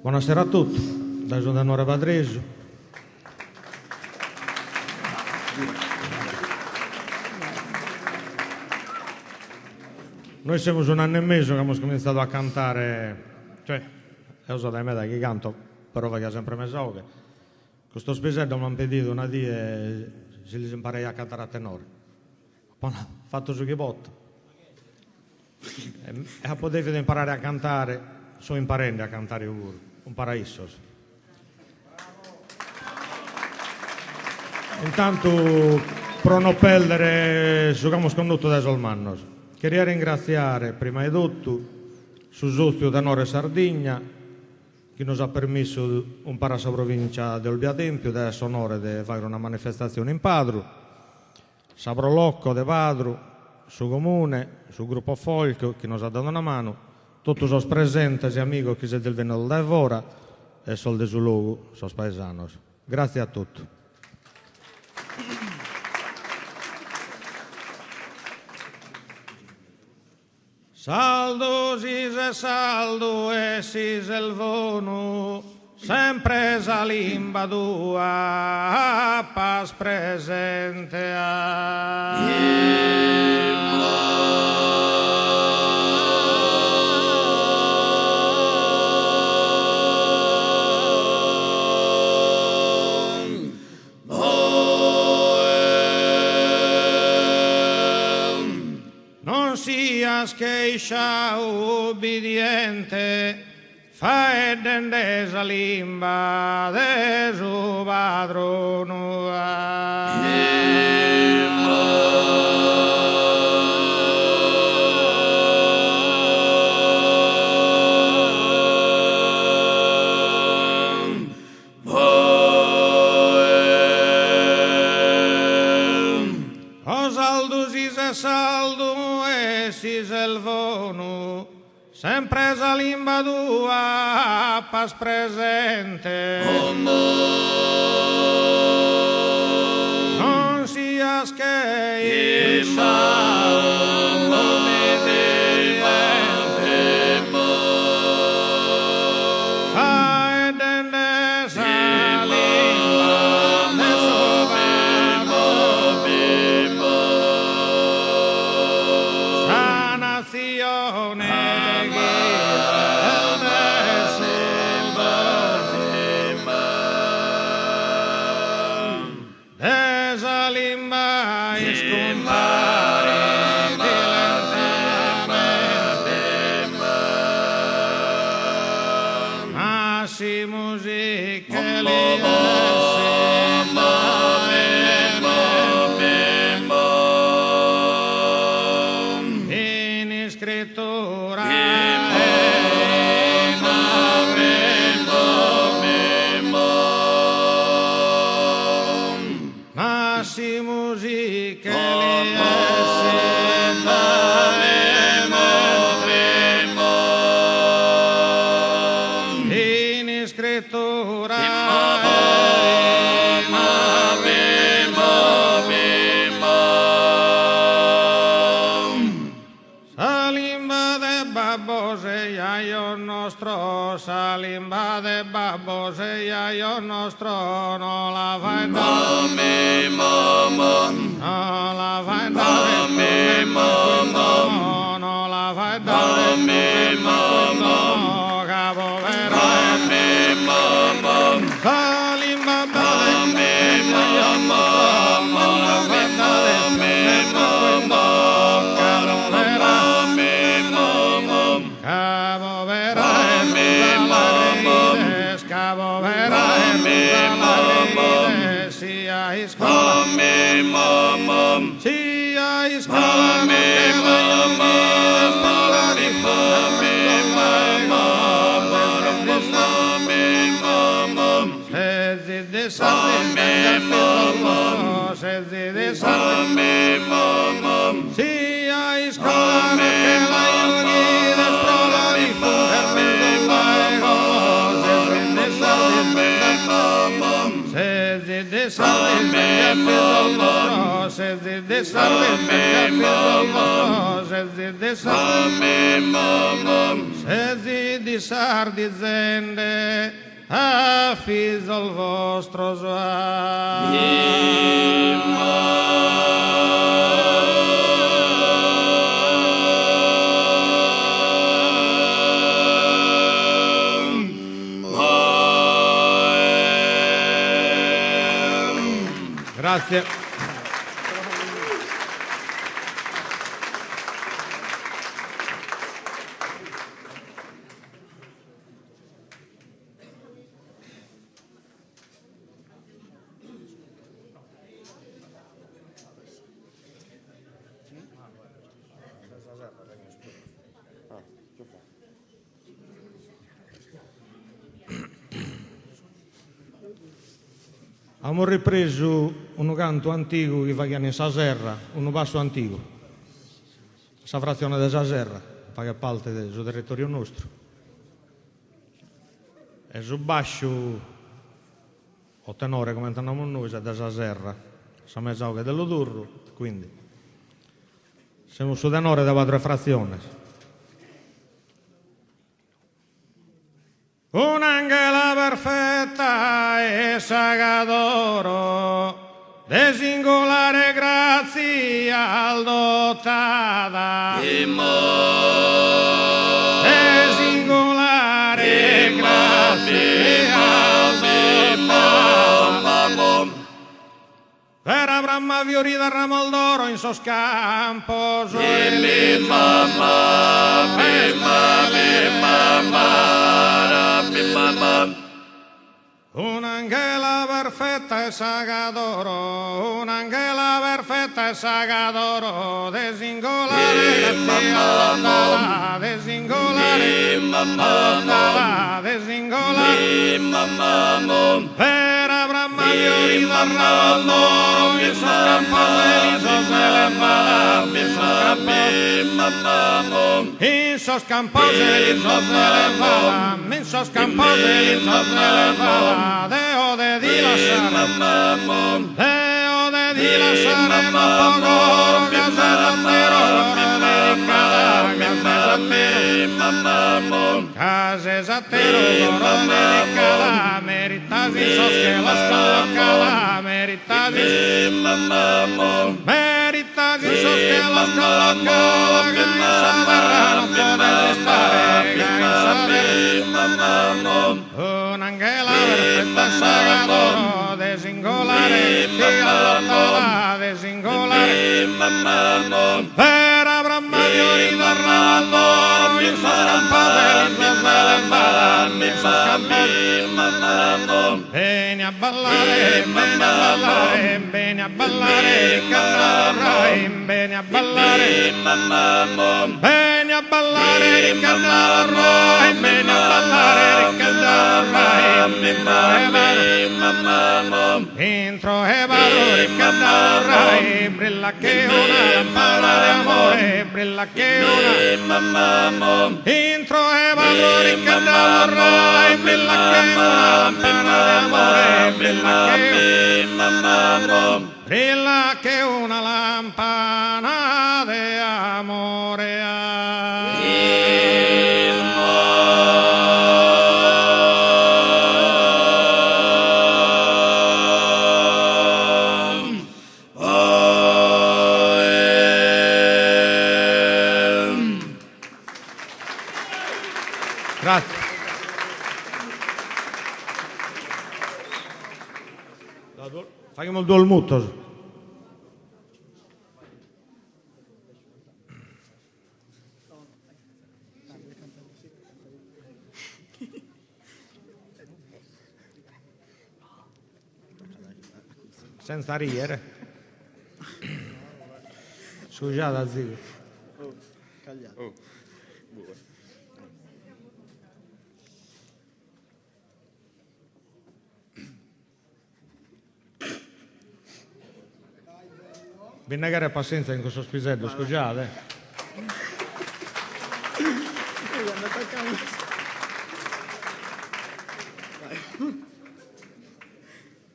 Buonasera a tutti, da Giuliano Padresio. Noi siamo un anno e mezzo che abbiamo cominciato a cantare, cioè, io so da me da chi canto, però che sempre mi so che questo spesello mi hanno pedito una di e se li imparei a cantare a tenore. Poi ho fatto su che botto. E potevo imparare a cantare, sto imparando a cantare pure, un paradiso. Intanto, per non perdere, abbiamo scondotto da Solmannos. Queria ringraziare prima di tutto su Zozio Tenore Sardegna che ci ha permesso un la provincia del Biatempio di essere onore di fare una manifestazione in Padru, Sabrolocco de Padru, su comune, su gruppo Folk che ci ha dato una mano, tutti i presenti e amici che siete venuti da ora e soldi sul luogo, sono paesani. Grazie a tutti. Saldo si saldo e si selvono, sempre salimba tua, pas presente a. Che iscia ubbidiente fa e dendesa limba de su padrono saldo e si selvono sempre salimba tua pas presente non sias che il saldo salimba de babbo se ya io nostro no la vai da me mamma no la vai da me mamma no la vai da me mamma cavo vera me mamma salimba da me mamma no la vai da me mamma cavo vera me mamma cavo vera Cavo vera me mamma sia iscola me mamma sia iscola me mamma me mamma se zide me mamma se zide me mamma sia iscola me mamma me se zide salve mamma se zide salve mamma se zide salve mamma se zide sardizende, affizzo il vostro suo. Grazie. Abbiamo ripreso un canto antico che fa in Saserra, un basso antico. Questa frazione di Saserra, fa parte del territorio nostro. E sul basso, o tenore come andiamo noi, è da Saserra. Siamo mezz'ora che dello Durro, quindi siamo su tenore da quattro frazioni. Un'angela perfetta e sagadoro, de singolare grazia al dotata. De singolare grazia al dotata. Per Abraham fiorita ramo d'oro in so scampo. Un'angela perfetta e sagadoro, un'angela perfetta e sagadoro, de singolare grazia, de singolare, de singolare, per Abraham fiorita ramo d'oro, in so scampo in sos campos in sos campos Deo de di la sara, Deo de di la sara, no poco case esattero, loro dedicada, meritasi sos che la scolocada, meritasi sos che la scolocada, che in Saverra non potete stare, che in Saverra. Un'angela perfetta sagadoro, de singolare, che allottava, de singolare, per Abraham fiorita ramo d'oro, in sos bene a ballare, bene a ballare, bene a ballare, cantare, bene a ballare, bene a ballare, cantare, bene a ballare, cantare, entro e vado, cantare, brilla che una lampada di amore, brilla che una, entro e vado, cantare, brilla che una lampada di amore, brilla che una lampana di amore. Grazie. Facciamo il dolmutto. Senza ridere. Scusate, zio. Vinnegare pazienza in questo spisello, scusate.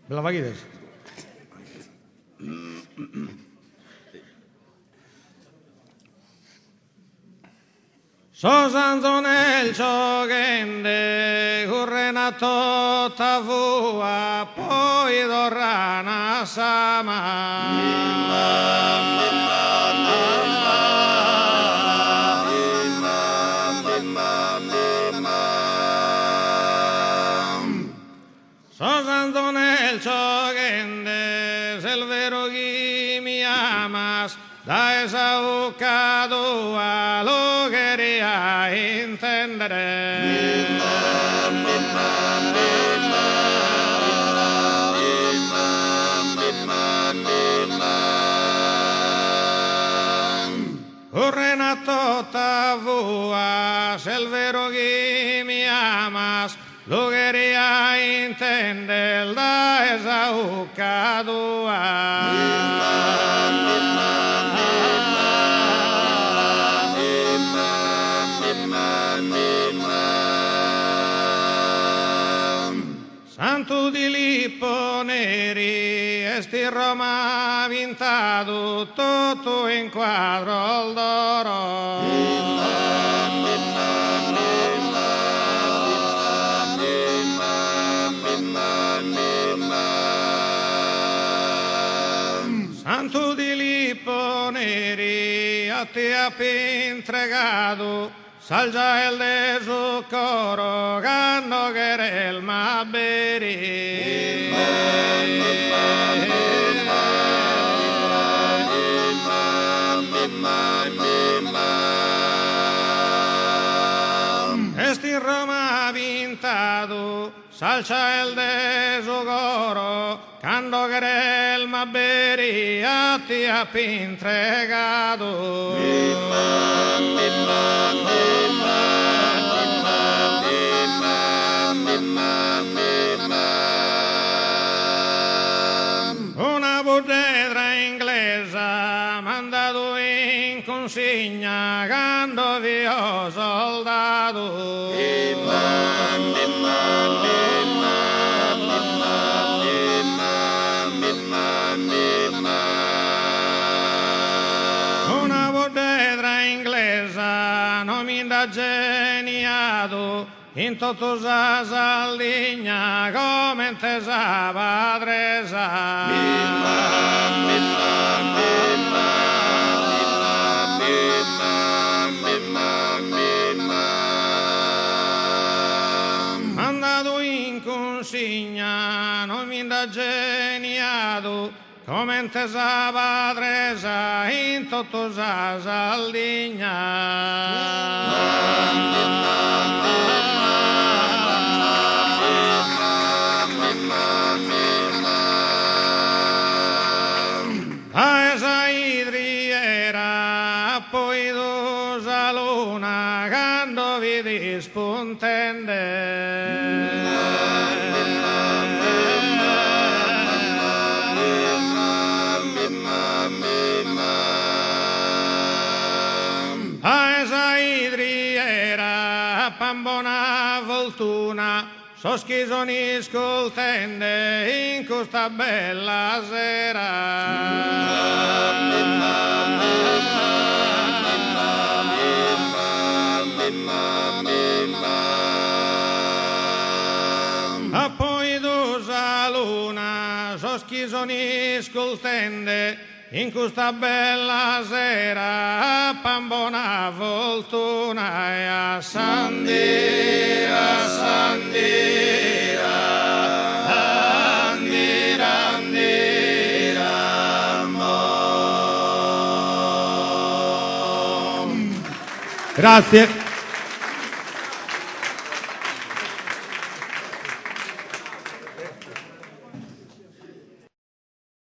Me la va a chiedere? Sosanzo nel giocende, correna tutta vua, poi dorrana sama. Sosanzo nel giocende, se il vero chi mi amas, da esa ucca tua lo quería intendere. Correna tutta vua, se il vero chi mi amas, lo quería intender da esa ucca tua. Santo di Lippo Neri, esti Roma vintato, tutto in quadro d'oro. Santo di Lippo Neri, a te ha entregato, salgia el de su coro, ganno querel ma beri. Esti in Roma vintato, salcia el de su coro, cando querel ma beri, a ti ha entregato. Una bottega inglese mandato in consigna, cando vio soldato. Una bottega inglese non mi da geniato, in tutto sa Sardegna come intesa padresa. Mandato in consigna non mi da geniato, come intesa padresa in tutto sa Sardegna. Paesa idriera, poi dosa luna, quando vidi spuntende. Paesa idriera, pambona voltuna, soschisoni scoltende in questa bella sera. A poi dosa luna, soschisoni scoltende in questa bella sera, a pambona voltuna e a Sandira, Sandira, Andira, Andira, Grazie.